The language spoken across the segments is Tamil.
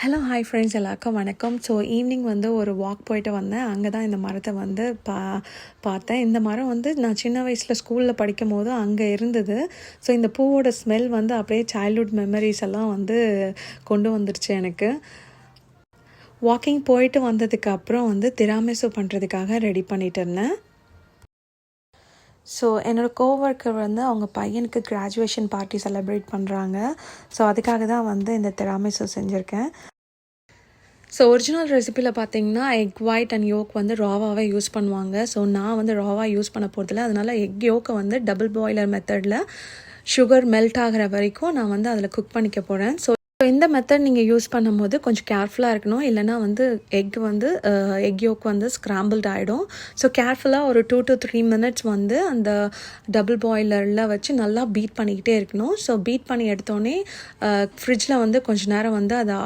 ஹலோ ஹாய் ஃப்ரெண்ட்ஸ், எல்லாருக்கும் வணக்கம். ஸோ ஈவினிங் வந்து ஒரு வாக் போயிட்டு வந்தேன். அங்கே தான் இந்த மரத்தை வந்து பார்த்தேன். இந்த மரம் வந்து நான் சின்ன வயசில் ஸ்கூலில் படிக்கும் போது அங்கே இருந்தது. ஸோ இந்த பூவோட ஸ்மெல் வந்து அப்படியே சைல்ட்ஹுட் மெமரிஸ் எல்லாம் வந்து கொண்டு வந்துருச்சு எனக்கு. வாக்கிங் போயிட்டு வந்ததுக்கு அப்புறம் வந்து திராமிசு பண்ணுறதுக்காக ரெடி பண்ணிட்டு இருந்தேன். ஸோ என்னோடய கோவொர்க்கர் வந்து அவங்க பையனுக்கு கிராஜுவேஷன் பார்ட்டி செலிப்ரேட் பண்ணுறாங்க. ஸோ அதுக்காக தான் வந்து இந்த திராமிசு செஞ்சுருக்கேன். ஸோ ஒரிஜினல் ரெசிப்பியில் பார்த்தீங்கன்னா எக் ஒயிட் அண்ட் யோக் வந்து ராவாகவே யூஸ் பண்ணுவாங்க. ஸோ நான் வந்து ராவாக யூஸ் பண்ண போகிறதில்ல. அதனால் எக் யோக்கை வந்து டபுள் பாய்லர் மெத்தடில் சுகர் மெல்ட் ஆகிற வரைக்கும் நான் வந்து அதில் குக் பண்ணிக்க போகிறேன். ஸோ இந்த மெத்தட் நீங்கள் யூஸ் பண்ணும்போது கொஞ்சம் கேர்ஃபுல்லாக இருக்கணும். இல்லைனா வந்து எக் யோக் வந்து ஸ்க்ராம்பிள்ட் ஆகிடும். ஸோ கேர்ஃபுல்லாக ஒரு 2 to 3 minutes வந்து அந்த டபுள் பாய்லரில் வச்சு நல்லா பீட் பண்ணிக்கிட்டே இருக்கணும். ஸோ பீட் பண்ணி எடுத்தோடனே ஃப்ரிட்ஜில் வந்து கொஞ்சம் நேரம் வந்து அதை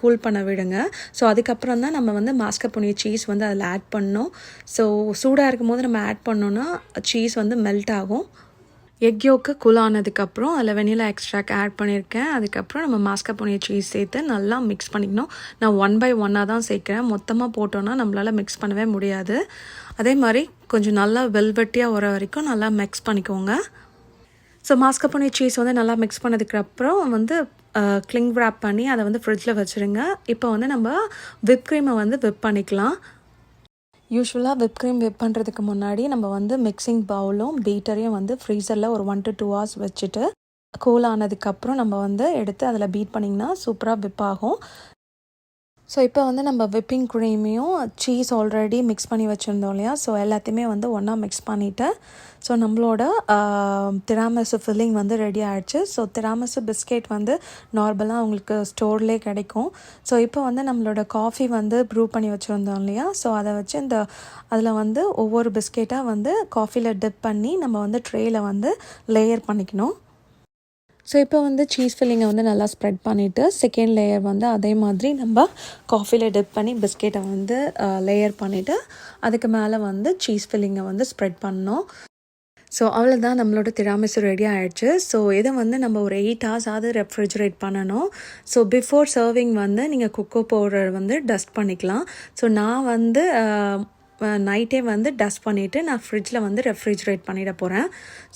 கூல் பண்ண விடுங்க. ஸோ அதுக்கப்புறம் தான் நம்ம வந்து மாஸ்கப்போனே சீஸ் வந்து அதில் ஆட் பண்ணணும். ஸோ சூடாக இருக்கும் போது நம்ம ஆட் பண்ணோன்னா சீஸ் வந்து மெல்ட் ஆகும். எக் யோக்கு கூல் ஆனதுக்கப்புறம் அதில் வெனிலா எக்ஸ்ட்ராக்ட் ஆட் பண்ணியிருக்கேன். அதுக்கப்புறம் நம்ம மாஸ்கப்போனே சீஸ் சேர்த்து நல்லா மிக்ஸ் பண்ணிக்கணும். நான் 1 by 1 தான் சேர்க்குறேன். மொத்தமாக போட்டோன்னா நம்மளால் மிக்ஸ் பண்ணவே முடியாது. அதே மாதிரி கொஞ்சம் நல்லா வெல்வெட்டியாக வர வரைக்கும் நல்லா மிக்ஸ் பண்ணிக்கோங்க. ஸோ மாஸ்கப்போனே சீஸ் வந்து நல்லா மிக்ஸ் பண்ணதுக்கப்புறம் வந்து கிளிங் wrap பண்ணி அதை வந்து ஃப்ரிட்ஜில் வச்சுருங்க. இப்போ வந்து நம்ம விப் க்ரீமை வந்து விப் பண்ணிக்கலாம். யூஸ்வலாக விப் க்ரீம் விப் பண்ணுறதுக்கு முன்னாடி நம்ம வந்து மிக்சிங் பவுலும் பீட்டரையும் வந்து ஃப்ரீசரில் ஒரு 1 to 2 hours வச்சுட்டு கூல் ஆனதுக்கப்புறம் நம்ம வந்து எடுத்து அதில் பீட் பண்ணிங்கன்னா சூப்பராக விப் ஆகும். ஸோ இப்போ வந்து நம்ம விப்பிங் க்ரீமையும் சீஸ் ஆல்ரெடி மிக்ஸ் பண்ணி வச்சுருந்தோம் இல்லையா, ஸோ எல்லாத்தையுமே வந்து ஒன்றா மிக்ஸ் பண்ணிவிட்டு ஸோ நம்மளோட திராமிசு ஃபில்லிங் வந்து ரெடி ஆகிடுச்சு. ஸோ திராமிசு பிஸ்கெட் வந்து நார்மலாக உங்களுக்கு ஸ்டோர்லேயே கிடைக்கும். ஸோ இப்போ வந்து நம்மளோட காஃபி வந்து ப்ரூ பண்ணி வச்சுருந்தோம் இல்லையா, ஸோ அதை வச்சு அதில் வந்து ஒவ்வொரு பிஸ்கெட்டாக வந்து காஃபியில் டிப் பண்ணி நம்ம வந்து ட்ரேயில் வந்து லேயர் பண்ணிக்கணும். ஸோ இப்போ வந்து சீஸ் ஃபில்லிங்கை வந்து நல்லா ஸ்ப்ரெட் பண்ணிவிட்டு செகண்ட் லேயர் வந்து அதே மாதிரி நம்ம காஃபியில் டிப் பண்ணி பிஸ்கெட்டை வந்து லேயர் பண்ணிவிட்டு அதுக்கு மேலே வந்து சீஸ் ஃபில்லிங்கை வந்து ஸ்ப்ரெட் பண்ணோம். ஸோ அவ்வளோதான், நம்மளோட திராமிசு ரெடி ஆகிடுச்சு. ஸோ இதை வந்து நம்ம ஒரு 8 hours ஆகுது ரெஃப்ரிஜரேட் பண்ணணும். ஸோ பிஃபோர் சர்விங் வந்து நீங்கள் கொக்கோ பவுடர் வந்து டஸ்ட் பண்ணிக்கலாம். ஸோ நான் வந்து நைட்டே வந்து டஸ்ட் பண்ணிவிட்டு நான் ஃப்ரிட்ஜில் வந்து ரெஃப்ரிஜரேட் பண்ணிட போகிறேன்.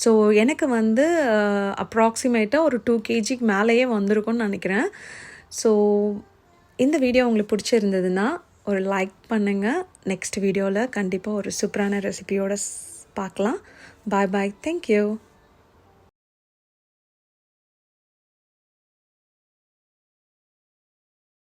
ஸோ எனக்கு வந்து அப்ராக்சிமேட்டாக ஒரு 2 kg மேலேயே வந்திருக்கும்னு நினைக்கிறேன். ஸோ இந்த வீடியோ உங்களுக்கு பிடிச்சிருந்ததுன்னா ஒரு லைக் பண்ணுங்கள். நெக்ஸ்ட் வீடியோவில் கண்டிப்பாக ஒரு சூப்பரான ரெசிபியோடு பார்க்கலாம். பாய் பாய். தேங்க்யூ.